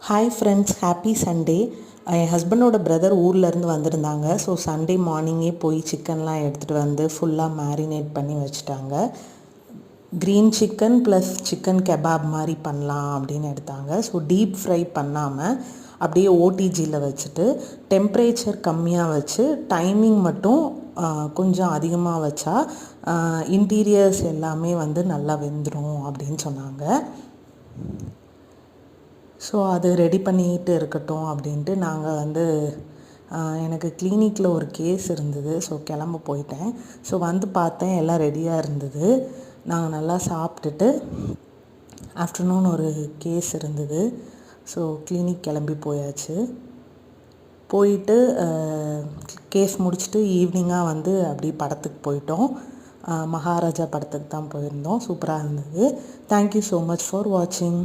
Hi friends, happy Sunday. என் ஹஸ்பண்டோட brother ஊர்லேருந்து வந்திருந்தாங்க. ஸோ சண்டே மார்னிங்கே போய் சிக்கன்லாம் எடுத்துகிட்டு வந்து ஃபுல்லாக மேரினேட் பண்ணி வச்சுட்டாங்க. Green chicken plus chicken kebab மாதிரி பண்ணலாம் அப்படின்னு எடுத்தாங்க. ஸோ டீப் ஃப்ரை பண்ணாமல் அப்படியே ஓடிஜியில் வச்சுட்டு டெம்ப்ரேச்சர் கம்மியாக வச்சு டைமிங் மட்டும் கொஞ்சம் அதிகமாக வச்சா இன்டீரியர்ஸ் எல்லாமே வந்து நல்லா வெந்துடும் அப்படின்னு சொன்னாங்க. ஸோ அது ரெடி பண்ணிகிட்டு இருக்கட்டும் அப்படின்ட்டு நாங்கள் வந்து எனக்கு கிளினிக்கில் ஒரு கேஸ் இருந்தது. ஸோ கிளம்ப போயிட்டேன். ஸோ வந்து பார்த்தேன், எல்லாம் ரெடியாக இருந்தது. நாங்கள் நல்லா சாப்பிட்டுட்டு ஆஃப்டர்நூன் ஒரு கேஸ் இருந்தது. ஸோ கிளினிக் கிளம்பி போயாச்சு. போயிட்டு கேஸ் முடிச்சுட்டு ஈவினிங்காக வந்து அப்படி படத்துக்கு போயிட்டோம். மகாராஜா படத்துக்கு தான் போயிருந்தோம். சூப்பராக இருந்தது. தேங்க்யூ ஸோ மச் ஃபார் வாட்சிங்.